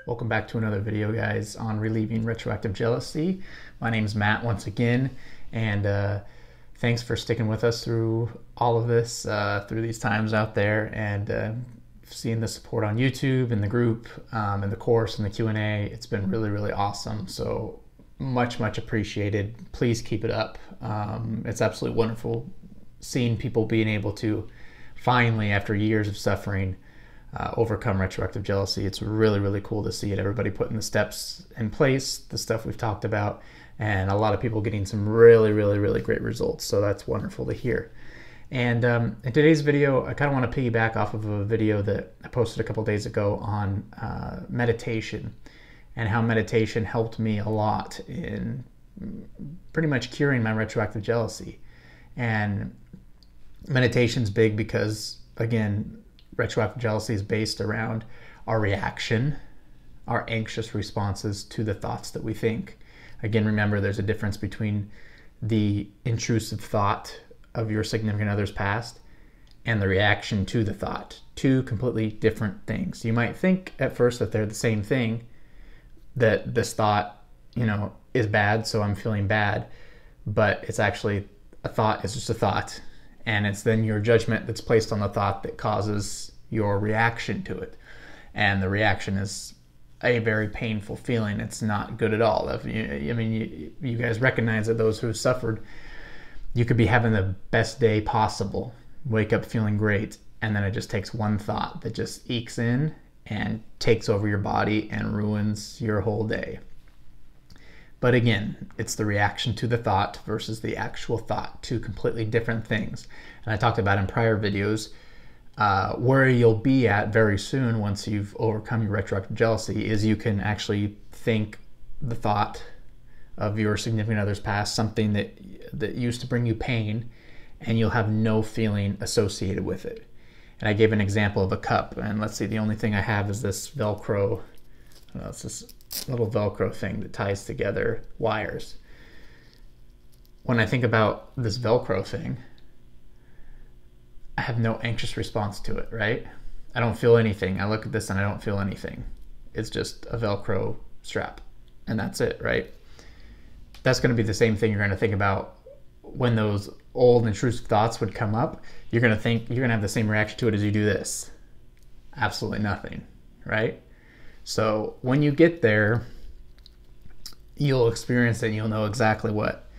Welcome back to another video, guys, on relieving retroactive jealousy. My name's Matt once again, and thanks for sticking with us through all of this, through these times out there, and seeing the support on YouTube and the group, and the course and the Q&A. It's been really, really awesome. So much appreciated. Please keep it up. It's absolutely wonderful seeing people being able to finally, after years of suffering, overcome retroactive jealousy. It's really cool to see it. Everybody putting the steps in place, the stuff we've talked about, and a lot of people getting some really great results. So that's wonderful to hear. And in today's video, I kind of want to piggyback off of a video that I posted a couple days ago on meditation, and how meditation helped me a lot in pretty much curing my retroactive jealousy. And meditation's big because, again, retroactive jealousy is based around our reaction, our anxious responses to the thoughts that we think. Again, remember, there's a difference between the intrusive thought of your significant other's past and the reaction to the thought. Two completely different things. You might think at first that they're the same thing, that this thought, is bad, so I'm feeling bad, but it's actually a thought. It's just a thought. And it's then your judgment that's placed on the thought that causes your reaction to it. And the reaction is a very painful feeling. It's not good at all. You guys recognize that those who have suffered, you could be having the best day possible, wake up feeling great, and then it just takes one thought that just ekes in and takes over your body and ruins your whole day. But again, it's the reaction to the thought versus the actual thought, two completely different things. And I talked about in prior videos where you'll be at very soon once you've overcome your retroactive jealousy is you can actually think the thought of your significant other's past, something that used to bring you pain, and you'll have no feeling associated with it. And I gave an example of a cup, and let's see, the only thing I have is this Velcro. It's this little Velcro thing that ties together wires. When I think about this Velcro thing, I have no anxious response to it, right? I don't feel anything. I look at this and I don't feel anything. It's just a Velcro strap, and that's it, right? That's going to be the same thing you're going to think about when those old intrusive thoughts would come up. You're going to have the same reaction to it as you do this. Absolutely nothing, right? So when you get there, you'll experience it and you'll know exactly what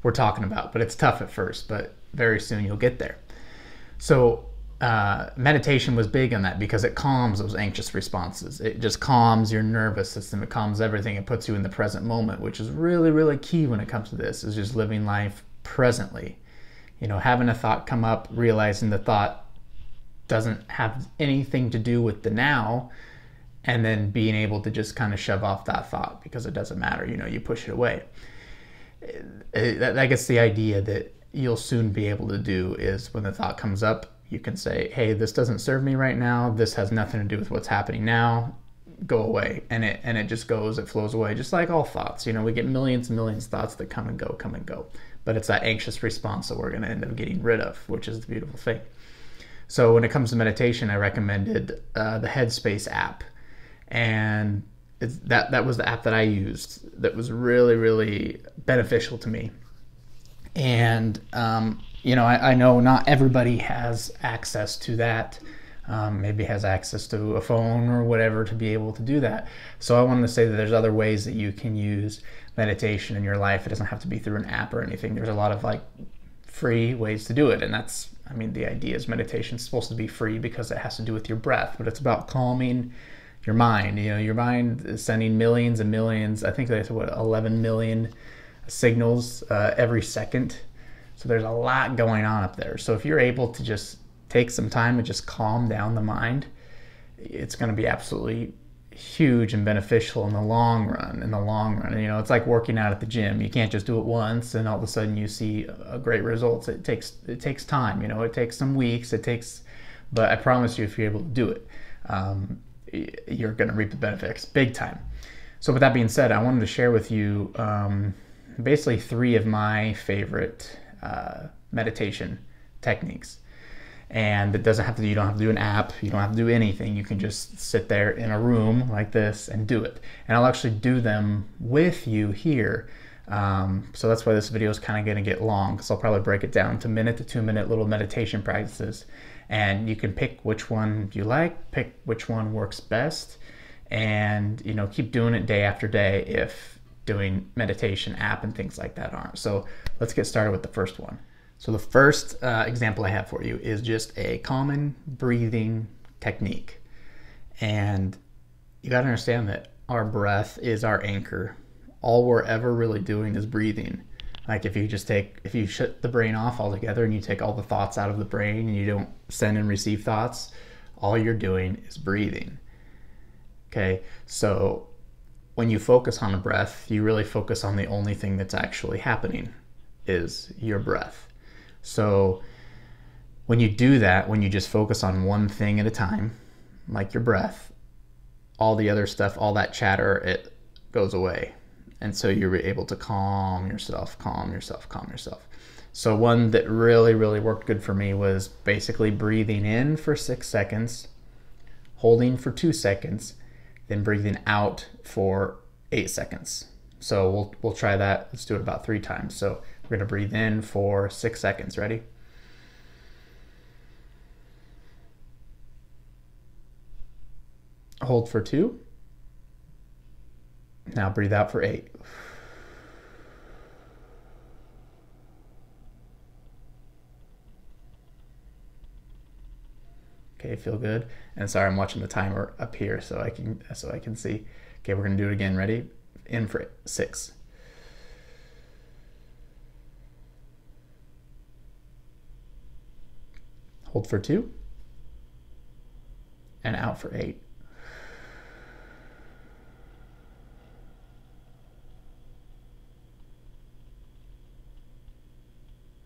we're talking about. But it's tough at first, but very soon you'll get there. So meditation was big on that because it calms those anxious responses. It just calms your nervous system. It calms everything. It puts you in the present moment, which is really key when it comes to this, is just living life presently. Having a thought come up, realizing the thought doesn't have anything to do with the now, and then being able to just kind of shove off that thought because it doesn't matter. You push it away. That gets the idea that you'll soon be able to do is when the thought comes up, you can say, hey, this doesn't serve me right now. This has nothing to do with what's happening now. Go away. And it just goes, it flows away, just like all thoughts. We get millions and millions of thoughts that come and go. But it's that anxious response that we're going to end up getting rid of, which is the beautiful thing. So when it comes to meditation, I recommended the Headspace app. And that was the app that I used that was really beneficial to me. And I know not everybody has access to that. Maybe has access to a phone or whatever to be able to do that. So I wanted to say that there's other ways that you can use meditation in your life. It doesn't have to be through an app or anything. There's a lot of free ways to do it. And the idea is meditation is supposed to be free because it has to do with your breath, but it's about calming your mind. Your mind is sending millions and millions. I think that's 11 million signals every second. So there's a lot going on up there. So if you're able to just take some time and just calm down the mind, it's going to be absolutely huge and beneficial in the long run. It's like working out at the gym. You can't just do it once and all of a sudden you see great results. It takes time. It takes some weeks. But I promise you, if you're able to do it, you're going to reap the benefits big time. So with that being said, I wanted to share with you basically 3 of my favorite meditation techniques. And it doesn't have to, you don't have to do an app, you don't have to do anything. You can just sit there in a room like this and do it. And I'll actually do them with you here. So that's why this video is kind of going to get long, because I'll probably break it down to 1 to 2 minute little meditation practices. And you can pick which one you like, pick which one works best, and keep doing it day after day if doing meditation app and things like that aren't. So let's get started with the first one. So the first example I have for you is just a common breathing technique. And you got to understand that our breath is our anchor. All we're ever really doing is breathing. Like if you shut the brain off altogether and you take all the thoughts out of the brain and you don't send and receive thoughts, all you're doing is breathing. Okay, so when you focus on the breath, you really focus on the only thing that's actually happening is your breath. So when you do that, when you just focus on one thing at a time, like your breath, all the other stuff, all that chatter, it goes away. And so you're able to calm yourself. So one that really, really worked good for me was basically breathing in for 6 seconds, holding for 2 seconds, then breathing out for 8 seconds. So we'll try that. Let's do it about 3 times. So we're going to breathe in for 6 seconds. Ready? Hold for 2. Now breathe out for 8. Okay, feel good. And sorry, I'm watching the timer up here so I can see. Okay, we're going to do it again. Ready? In for 6. Hold for 2. And out for 8.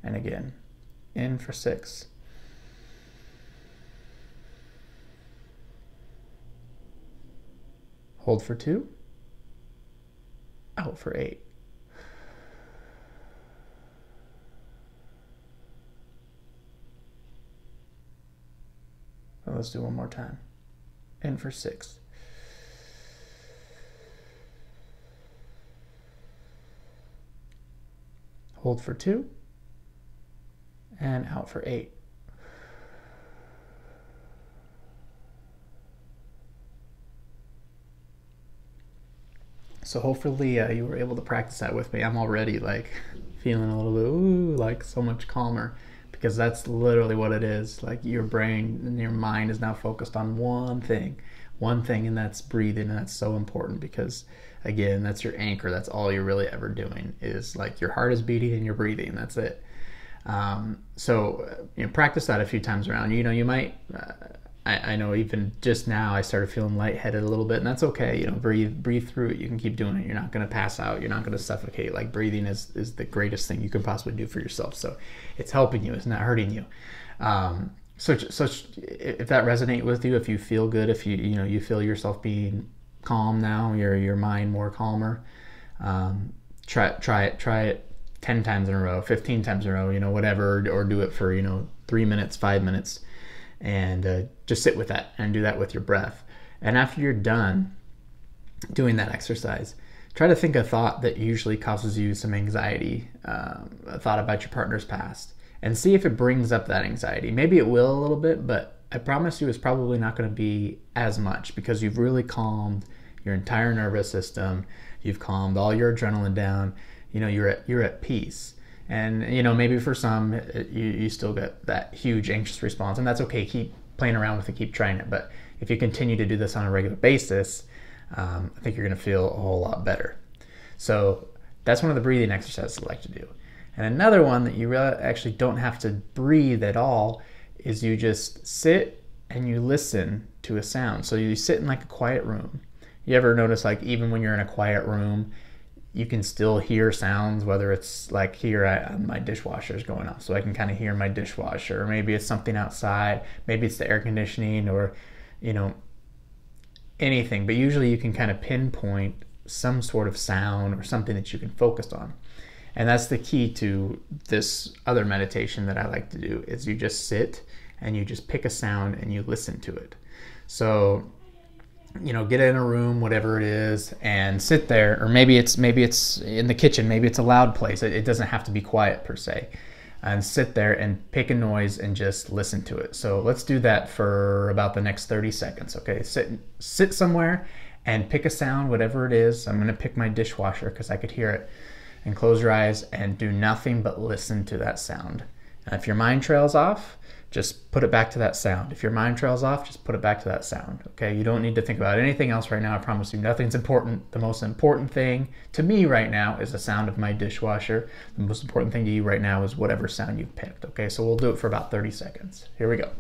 And again, in for 6. Hold for 2. Out for 8. Well, let's do one more time. In for 6. Hold for 2. And out for 8. So hopefully you were able to practice that with me. I'm already like feeling a little bit, ooh, like so much calmer, because that's literally what it is. Like your brain and your mind is now focused on one thing, and that's breathing. And that's so important because, again, that's your anchor. That's all you're really ever doing is like your heart is beating and you're breathing. That's it. So practice that a few times around. You might, I know even just now I started feeling lightheaded a little bit, and that's okay. Breathe through it. You can keep doing it. You're not going to pass out. You're not going to suffocate. Like breathing is the greatest thing you can possibly do for yourself. So it's helping you. It's not hurting you. So if that resonates with you, if you feel good, if you feel yourself being calm now, your mind more calmer, try it 10 times in a row, 15 times in a row, whatever, or do it for 3 minutes, 5 minutes, and just sit with that and do that with your breath. And after you're done doing that exercise, try to think a thought that usually causes you some anxiety, a thought about your partner's past, and see if it brings up that anxiety. Maybe it will a little bit, but I promise you it's probably not going to be as much because you've really calmed your entire nervous system. You've calmed all your adrenaline down. You're at peace. And maybe for some you still get that huge anxious response, and that's okay. Keep playing around with it, keep trying it. But if you continue to do this on a regular basis, I think you're going to feel a whole lot better. So that's one of the breathing exercises I like to do. And another one that you really actually don't have to breathe at all is you just sit and you listen to a sound. So you sit in like a quiet room. You ever notice like even when you're in a quiet room, you can still hear sounds, whether it's like here my dishwasher is going off, so I can kind of hear my dishwasher, or maybe it's something outside, maybe it's the air conditioning, or anything. But usually you can kind of pinpoint some sort of sound or something that you can focus on. And that's the key to this other meditation that I like to do, is you just sit and you just pick a sound and you listen to it. So, you know, get in a room, whatever it is, and sit there, or maybe it's in the kitchen, maybe it's a loud place. It doesn't have to be quiet per se. And sit there and pick a noise and just listen to it. So let's do that for about the next 30 seconds, okay? Sit somewhere and pick a sound, whatever it is. I'm gonna pick my dishwasher because I could hear it. And close your eyes and do nothing but listen to that sound. And if your mind trails off, just put it back to that sound. If your mind trails off, just put it back to that sound, okay? You don't need to think about anything else right now. I promise you, nothing's important. The most important thing to me right now is the sound of my dishwasher. The most important thing to you right now is whatever sound you've picked, okay? So we'll do it for about 30 seconds. Here we go.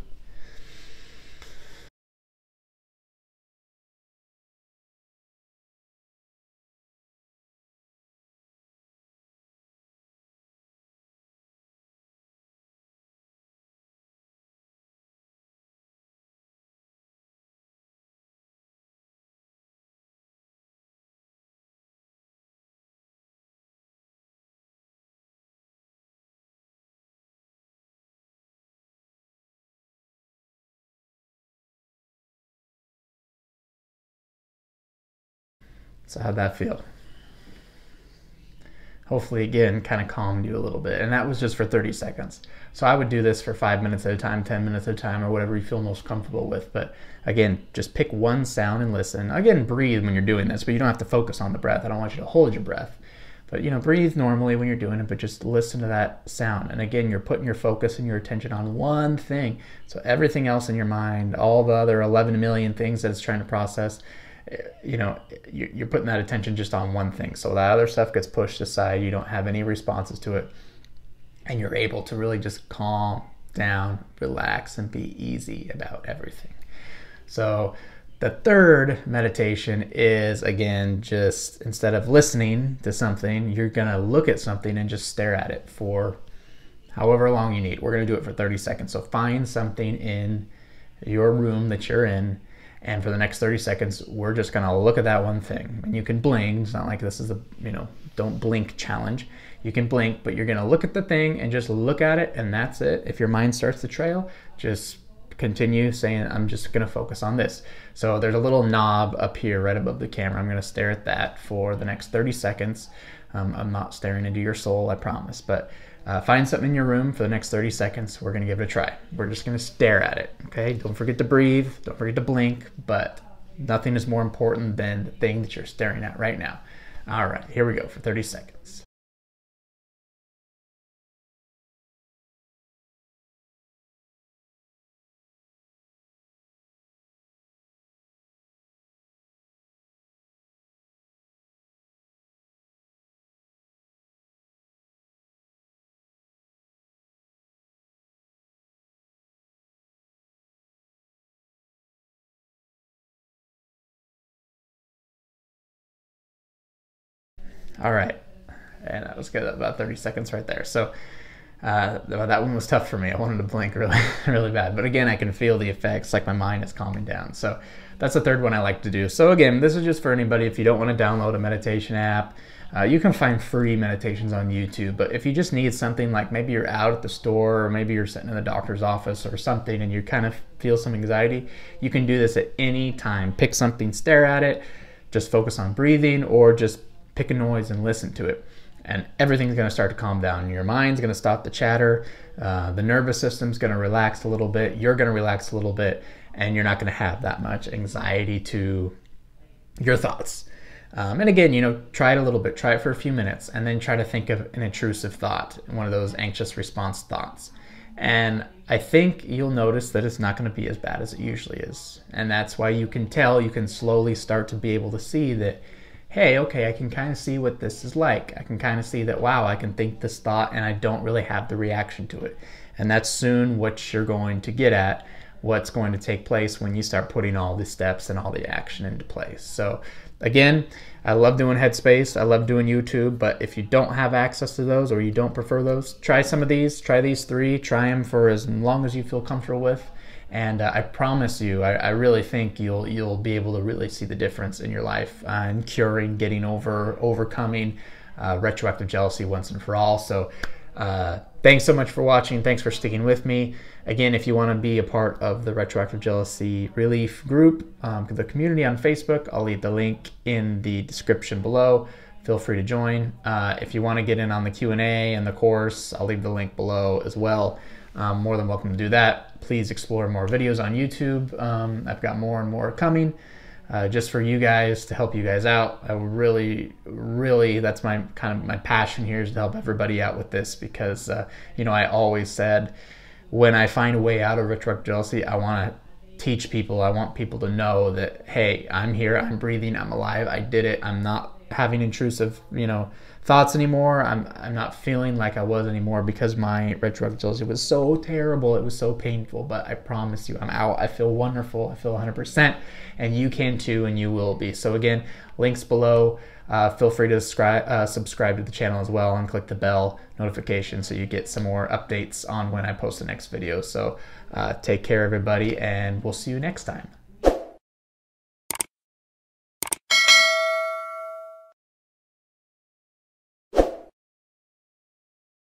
So how'd that feel? Hopefully, again, kind of calmed you a little bit. And that was just for 30 seconds. So I would do this for 5 minutes at a time, 10 minutes at a time, or whatever you feel most comfortable with. But again, just pick one sound and listen. Again, breathe when you're doing this, but you don't have to focus on the breath. I don't want you to hold your breath. But, you know, breathe normally when you're doing it, but just listen to that sound. And again, you're putting your focus and your attention on one thing. So everything else in your mind, all the other 11 million things that it's trying to process, you know, you're putting that attention just on one thing. So that other stuff gets pushed aside. You don't have any responses to it. And you're able to really just calm down, relax, and be easy about everything. So the third meditation is, again, just instead of listening to something, you're going to look at something and just stare at it for however long you need. We're going to do it for 30 seconds. So find something in your room that you're in, and for the next 30 seconds, we're just going to look at that one thing. And you can blink. It's not like this is a, you know, don't blink challenge. You can blink, but you're going to look at the thing and just look at it, and that's it. If your mind starts to trail, just continue saying, I'm just going to focus on this. So there's a little knob up here right above the camera. I'm going to stare at that for the next 30 seconds. I'm not staring into your soul, I promise. But find something in your room for the next 30 seconds. We're going to give it a try. We're just going to stare at it, okay? Don't forget to breathe. Don't forget to blink. But nothing is more important than the thing that you're staring at right now. All right, here we go for 30 seconds. All right, and that was good, about 30 seconds right there. So that one was tough for me. I wanted to blink really, really bad. But again, I can feel the effects, like my mind is calming down. So that's the third one I like to do. So again, this is just for anybody. If you don't want to download a meditation app, you can find free meditations on YouTube. But if you just need something, like maybe you're out at the store, or maybe you're sitting in the doctor's office or something, and you kind of feel some anxiety, you can do this at any time. Pick something, stare at it, just focus on breathing, or just pick a noise and listen to it. And everything's going to start to calm down. Your mind's going to stop the chatter. The nervous system's going to relax a little bit. You're going to relax a little bit. And you're not going to have that much anxiety to your thoughts. And again, you know, try it a little bit. Try it for a few minutes. And then try to think of an intrusive thought, one of those anxious response thoughts. And I think you'll notice that it's not going to be as bad as it usually is. And that's why you can tell, you can slowly start to be able to see that, hey, okay, I can kind of see what this is like. I can kind of see that, wow, I can think this thought and I don't really have the reaction to it. And that's soon what you're going to get at, what's going to take place when you start putting all the steps and all the action into place. So again, I love doing Headspace. I love doing YouTube. But if you don't have access to those, or you don't prefer those, try some of these. Try these three. Try them for as long as you feel comfortable with. And I promise you, I really think you'll be able to really see the difference in your life and curing, getting overcoming retroactive jealousy once and for all. So thanks so much for watching. Thanks for sticking with me. Again, if you want to be a part of the Retroactive Jealousy Relief group, the community on Facebook, I'll leave the link in the description below. Feel free to join. If you want to get in on the Q&A and the course, I'll leave the link below as well. More than welcome to do that. Please explore more videos on YouTube. I've got more and more coming just for you guys, to help you guys out. I really, that's my my passion here, is to help everybody out with this, because you know, I always said, when I find a way out of retroactive jealousy, I want to teach people. I want people to know that, hey, I'm here, I'm breathing, I'm alive, I did it. I'm not having intrusive, you know, thoughts anymore. I'm not feeling like I was anymore, because my retroactive jealousy was so terrible. It was so painful, but I promise you, I'm out. I feel wonderful. I feel 100%, and you can too, and you will be. So again, links below. Feel free to subscribe to the channel as well, and click the bell notification so you get some more updates on when I post the next video. So take care, everybody, and we'll see you next time.